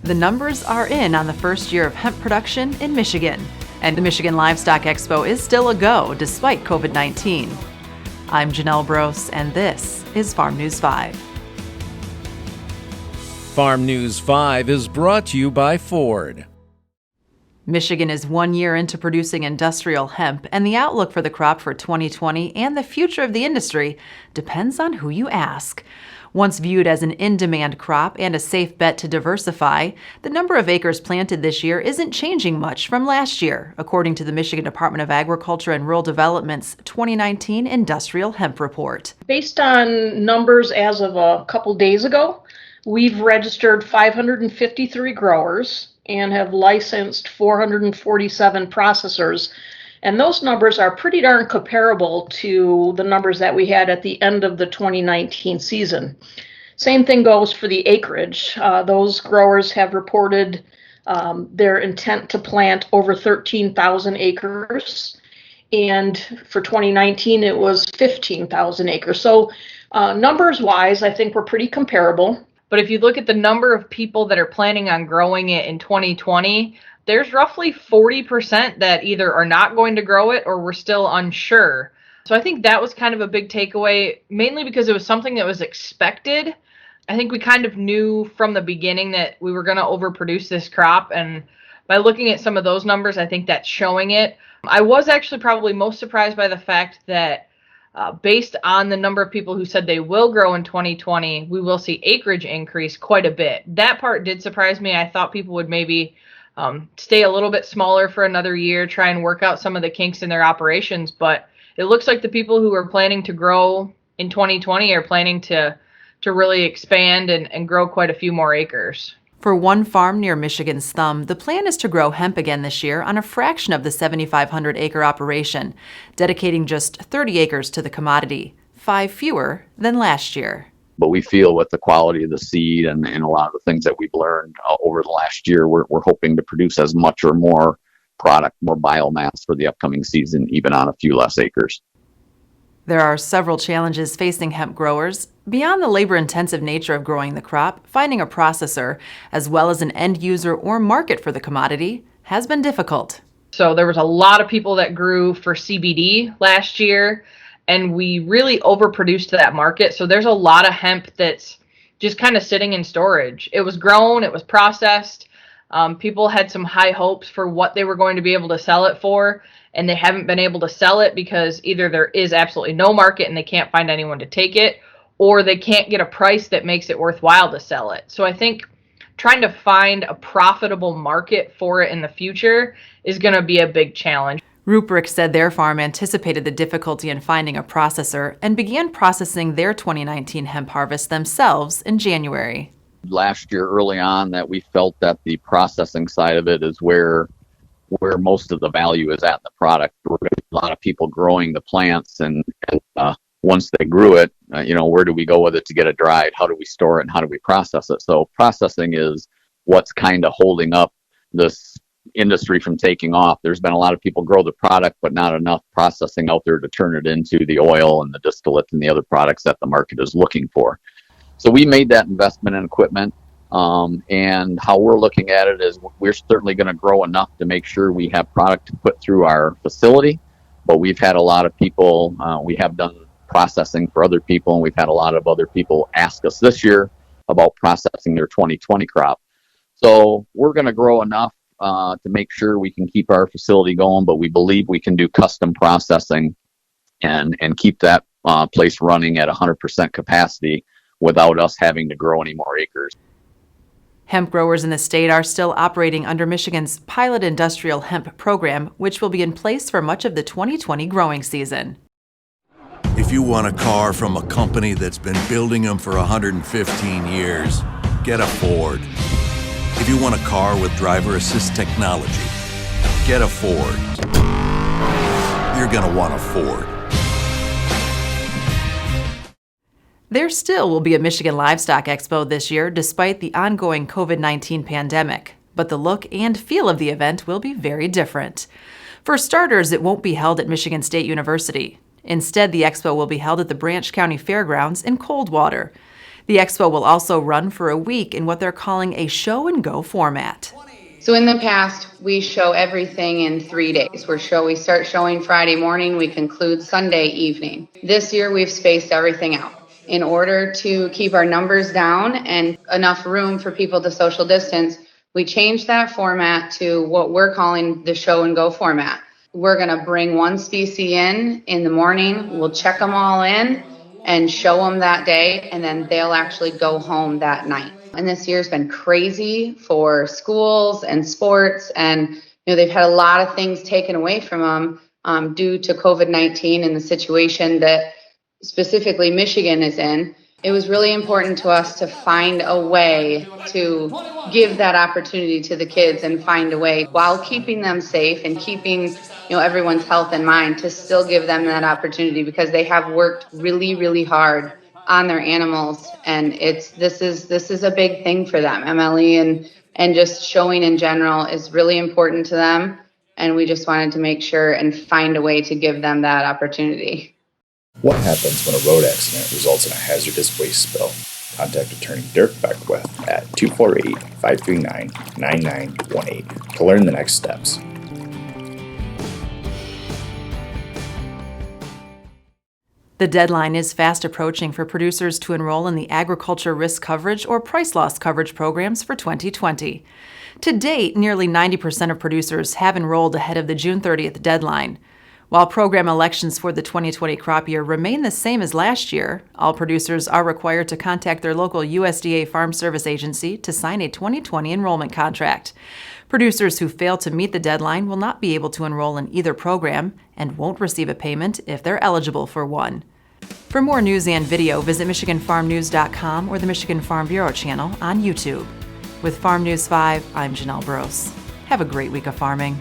The numbers are in on the first year of hemp production in Michigan, and the Michigan Livestock Expo is still a go despite COVID-19. I'm Janelle Brose, and this is Farm News 5. Farm News 5 is brought to you by Ford. Michigan is 1 year into producing industrial hemp, and the outlook for the crop for 2020 and the future of the industry depends on who you ask. Once viewed as an in-demand crop and a safe bet to diversify, the number of acres planted this year isn't changing much from last year, according to the Michigan Department of Agriculture and Rural Development's 2019 Industrial Hemp Report. Based on numbers as of a couple days ago, we've registered 553 growers and have licensed 447 processors. And those numbers are pretty darn comparable to the numbers that we had at the end of the 2019 season. Same thing goes for the acreage. Those growers have reported their intent to plant over 13,000 acres. And for 2019, it was 15,000 acres. So numbers-wise, I think we're pretty comparable. But if you look at the number of people that are planning on growing it in 2020, there's roughly 40% that either are not going to grow it or we're still unsure. So I think that was kind of a big takeaway, mainly because it was something that was expected. I think we kind of knew from the beginning that we were going to overproduce this crop. And by looking at some of those numbers, I think that's showing it. I was actually probably most surprised by the fact that based on the number of people who said they will grow in 2020, we will see acreage increase quite a bit. That part did surprise me. I thought people would maybe stay a little bit smaller for another year, try and work out some of the kinks in their operations. But it looks like the people who are planning to grow in 2020 are planning to really expand and grow quite a few more acres. For one farm near Michigan's Thumb, the plan is to grow hemp again this year on a fraction of the 7,500-acre operation, dedicating just 30 acres to the commodity, 5 fewer than last year. But we feel with the quality of the seed and a lot of the things that we've learned over the last year, we're hoping to produce as much or more product, more biomass for the upcoming season, even on a few less acres. There are several challenges facing hemp growers. Beyond the labor-intensive nature of growing the crop, finding a processor, as well as an end user or market for the commodity, has been difficult. So there was a lot of people that grew for CBD last year, and we really overproduced that market. So there's a lot of hemp that's just kind of sitting in storage. It was grown, it was processed. People had some high hopes for what they were going to be able to sell it for, and they haven't been able to sell it because either there is absolutely no market and they can't find anyone to take it, or they can't get a price that makes it worthwhile to sell it. So I think trying to find a profitable market for it in the future is going to be a big challenge. Ruprecht said their farm anticipated the difficulty in finding a processor and began processing their 2019 hemp harvest themselves in January. Last year, early on, that we felt that the processing side of it is where most of the value is at in the product. We're going to be a lot of people growing the plants, and once they grew it, where do we go with it to get it dried? How do we store it, and how do we process it? So processing is what's kind of holding up this industry from taking off. There's been a lot of people grow the product, but not enough processing out there to turn it into the oil and the distillate and the other products that the market is looking for. So we made that investment in equipment, and how we're looking at it is we're certainly going to grow enough to make sure we have product to put through our facility, but we've had a lot of people, we have done processing for other people, and we've had a lot of other people ask us this year about processing their 2020 crop. So we're going to grow enough to make sure we can keep our facility going, but we believe we can do custom processing and keep that place running at 100% capacity without us having to grow any more acres. Hemp growers in the state are still operating under Michigan's pilot industrial hemp program, which will be in place for much of the 2020 growing season. If you want a car from a company that's been building them for 115 years, get a Ford. If you want a car with driver assist technology, get a Ford. You're going to want a Ford. There still will be a Michigan Livestock Expo this year despite the ongoing COVID-19 pandemic, but the look and feel of the event will be very different. For starters, it won't be held at Michigan State University. Instead, the expo will be held at the Branch County Fairgrounds in Coldwater. The expo will also run for a week in what they're calling a show and go format. So in the past, we show everything in 3 days. We start showing Friday morning, we conclude Sunday evening. This year, we've spaced everything out. In order to keep our numbers down and enough room for people to social distance, we changed that format to what we're calling the show and go format. We're gonna bring one species in the morning, we'll check them all in and show them that day, and then they'll actually go home that night. And this year's been crazy for schools and sports, and they've had a lot of things taken away from them due to COVID-19 and the situation that specifically Michigan is in. It was really important to us to find a way to give that opportunity to the kids and find a way while keeping them safe and keeping everyone's health in mind to still give them that opportunity, because they have worked really, really hard on their animals, and this is a big thing for them. MLE and just showing in general is really important to them, and we just wanted to make sure and find a way to give them that opportunity. What happens when a road accident results in a hazardous waste spill? Contact attorney Dirk Beckwith at 248-539-9918 to learn the next steps. The deadline is fast approaching for producers to enroll in the Agriculture Risk Coverage or Price Loss Coverage programs for 2020. To date, nearly 90% of producers have enrolled ahead of the June 30th deadline. While program elections for the 2020 crop year remain the same as last year, all producers are required to contact their local USDA Farm Service Agency to sign a 2020 enrollment contract. Producers who fail to meet the deadline will not be able to enroll in either program and won't receive a payment if they're eligible for one. For more news and video, visit MichiganFarmNews.com or the Michigan Farm Bureau channel on YouTube. With Farm News 5, I'm Janelle Brose. Have a great week of farming.